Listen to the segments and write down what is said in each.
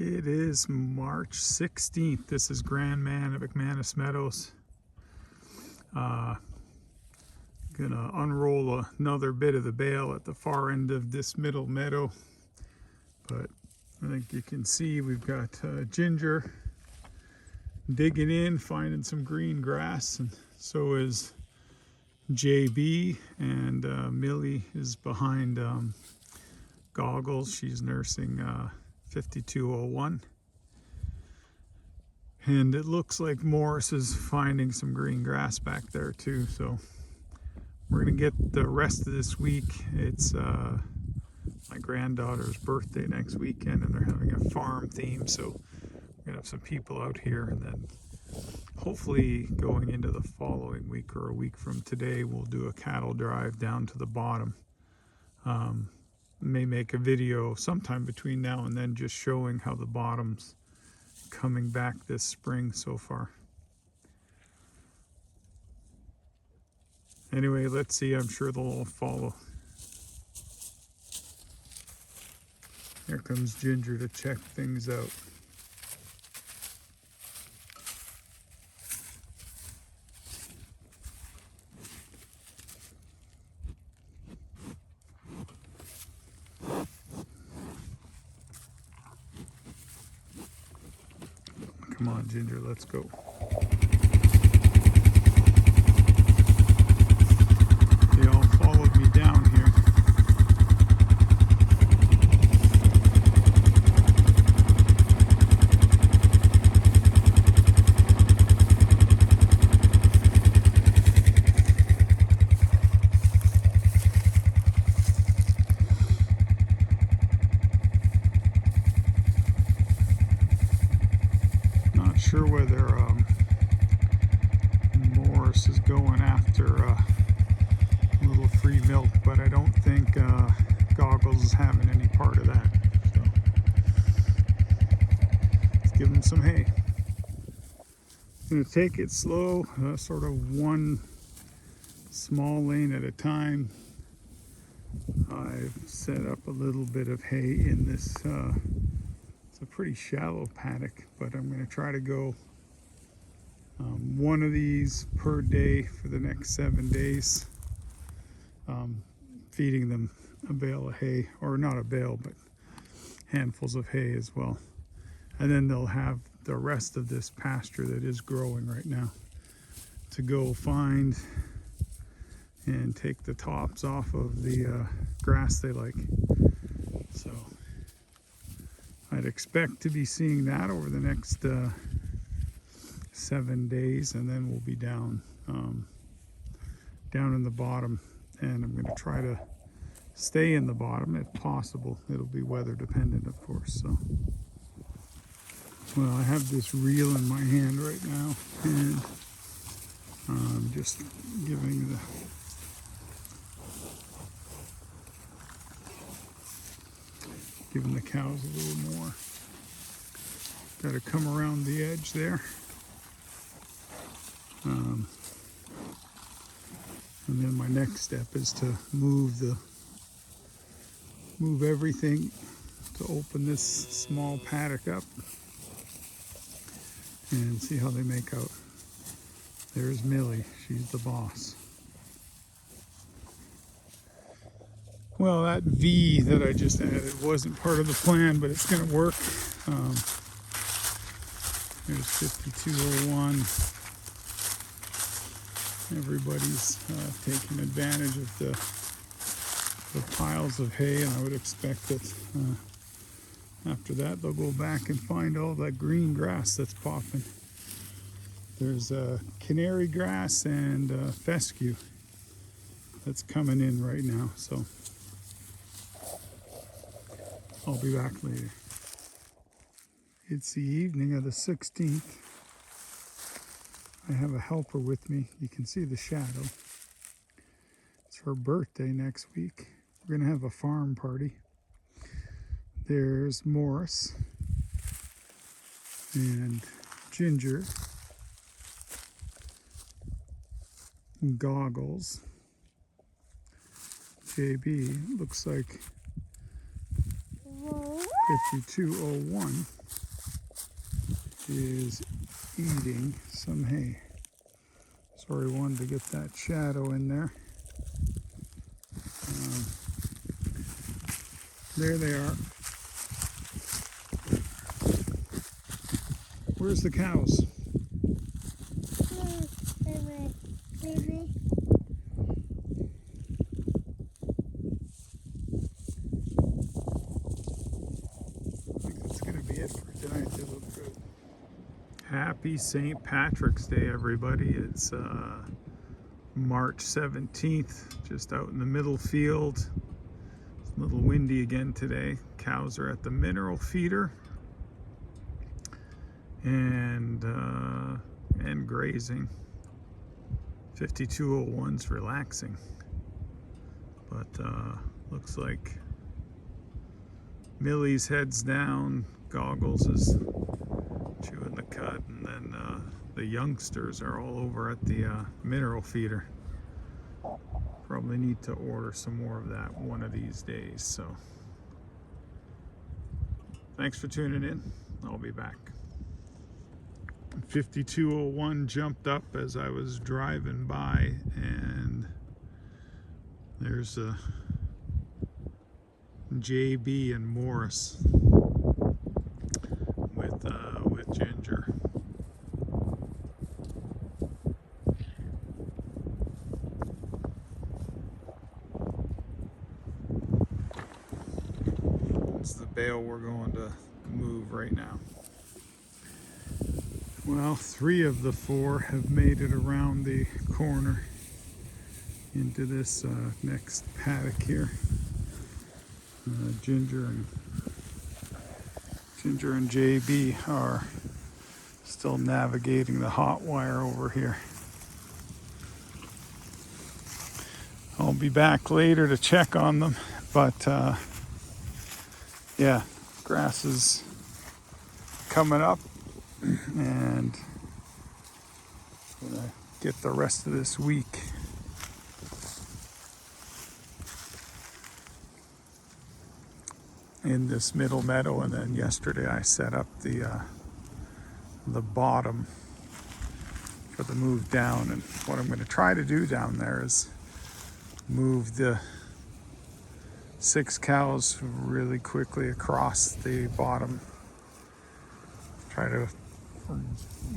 It is March 16th. This is Grandman at McManus Meadows. Gonna unroll another bit of the bale at the far end of this middle meadow. But I think you can see we've got Ginger digging in, finding some green grass, and so is JB, and Millie is behind Goggles. She's nursing 5201. And it looks like Morris is finding some green grass back there too. So we're gonna get the rest of this week. It's my granddaughter's birthday next weekend, and they're having a farm theme. So we're gonna have some people out here, and then hopefully going into the following week or a week from today, we'll do a cattle drive down to the bottom. May make a video sometime between now and then just showing how the bottom's coming back this spring so far. Anyway, let's see. I'm sure they'll all follow. Here comes Ginger to check things out. Come on, Ginger, let's go. They all followed me down here. Not sure whether Morris is going after a little free milk, but I don't think Goggles is having any part of that. So let's give him some hay. I'm going to take it slow, sort of one small lane at a time. I've set up a little bit of hay in this a pretty shallow paddock, but I'm going to try to go one of these per day for the next 7 days, feeding them a bale of hay, or not a bale, but handfuls of hay as well. And then they'll have the rest of this pasture that is growing right now to go find and take the tops off of the grass they like. So I'd expect to be seeing that over the next 7 days, and then we'll be down in the bottom, and I'm going to try to stay in the bottom if possible. It'll be weather dependent, of course. So, well, I have this reel in my hand right now, and I'm just giving the cows a little more. Got to come around the edge there. And then my next step is to move everything to open this small paddock up and see how they make out. There's Millie, she's the boss. Well, that V that I just added wasn't part of the plan, but it's going to work. There's 5201. Everybody's taking advantage of the piles of hay, and I would expect that after that they'll go back and find all that green grass that's popping. There's canary grass and fescue that's coming in right now, so I'll be back later. It's the evening of the 16th. I have a helper with me. You can see the shadow. It's her birthday next week. We're going to have a farm party. There's Morris and Ginger, Goggles, JB, looks like 5201. is eating some hay. Sorry, wanted to get that shadow in there. There they are. Where's the cows? Maybe. I think that's going to be it for tonight. They look good. Happy St. Patrick's Day, everybody. It's March 17th, just out in the middle field. It's a little windy again today. Cows are at the mineral feeder and grazing. 5201's relaxing, but looks like Millie's head's down, Goggles is chewing the cud, and then the youngsters are all over at the mineral feeder. Probably need to order some more of that one of these days. So thanks for tuning in. I'll be back. 5201 jumped up as I was driving by, and there's JB and Morris with Ginger. It's the bale we're going to move right now. Well, 3 of the 4 have made it around the corner into this next paddock here. Ginger and JB are still navigating the hot wire over here. I'll be back later to check on them, but yeah, grass is coming up, and I'm gonna get the rest of this week in this middle meadow, and then yesterday I set up the bottom for the move down. And what I'm going to try to do down there is move the 6 cows really quickly across the bottom. Try to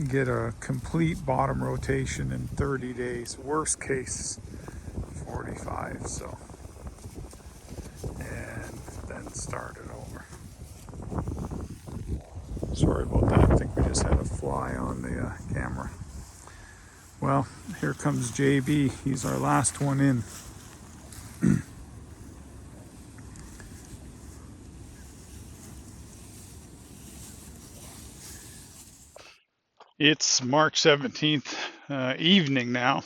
get a complete bottom rotation in 30 days. Worst case, 45. So, and then start it over. Sorry about that. I think we just had a fly on the camera. Well, here comes JB. He's our last one in. It's March 17th evening now.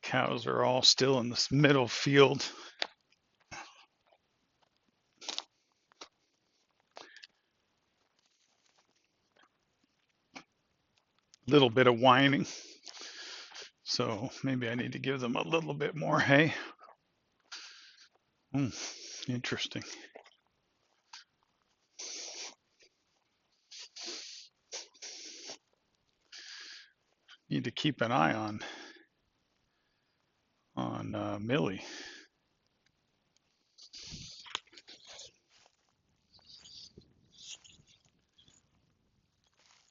Cows are all still in this middle field. Little bit of whining, so maybe I need to give them a little bit more hay. Interesting. Need to keep an eye on Millie.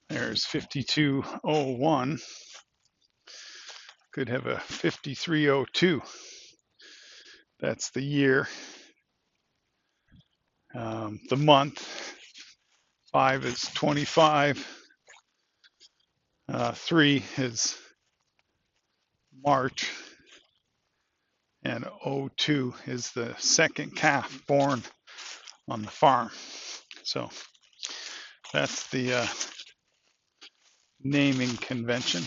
There's 5201. Could have a 5302. That's the year. The month. 5 is 25. 3 is March. And 02 is the second calf born on the farm. So that's the naming convention.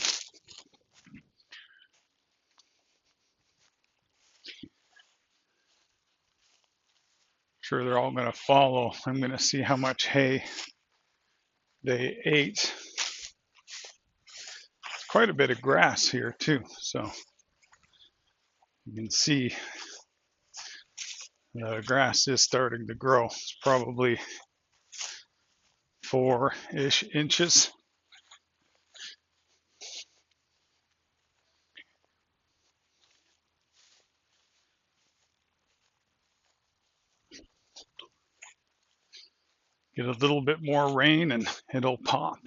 Sure, they're all going to follow. I'm going to see how much hay they ate. Quite a bit of grass here too, so you can see the grass is starting to grow. It's probably 4-ish inches. Get a little bit more rain and it'll pop.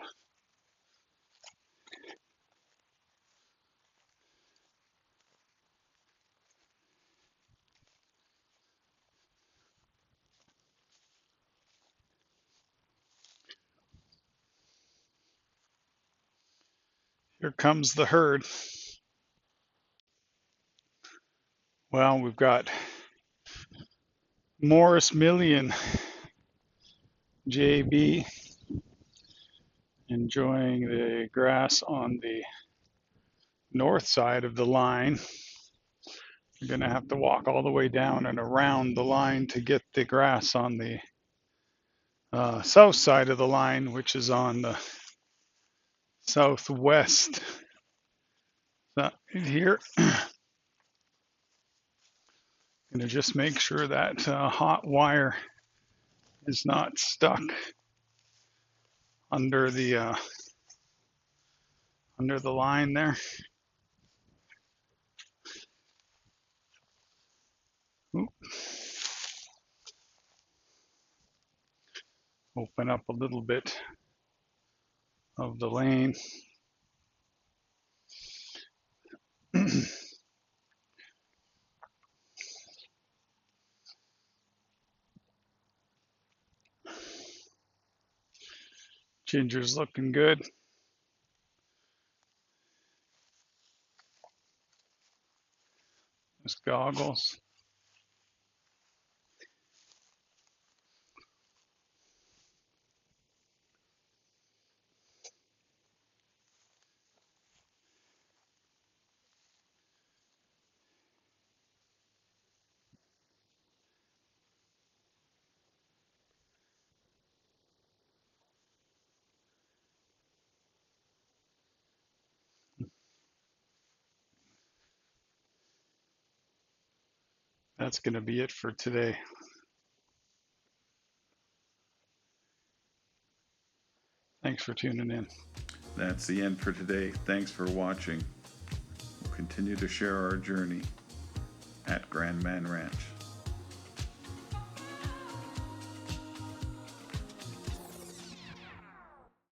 Here comes the herd. Well, we've got Morris Million JB enjoying the grass on the north side of the line. You're going to have to walk all the way down and around the line to get the grass on the south side of the line, which is on the southwest side here. Going to just make sure that hot wire is not stuck under the line there. Oop. Open up a little bit of the lane. Ginger's looking good. His goggles. That's going to be it for today. Thanks for tuning in. That's the end for today. Thanks for watching. We'll continue to share our journey at Grand Man Ranch.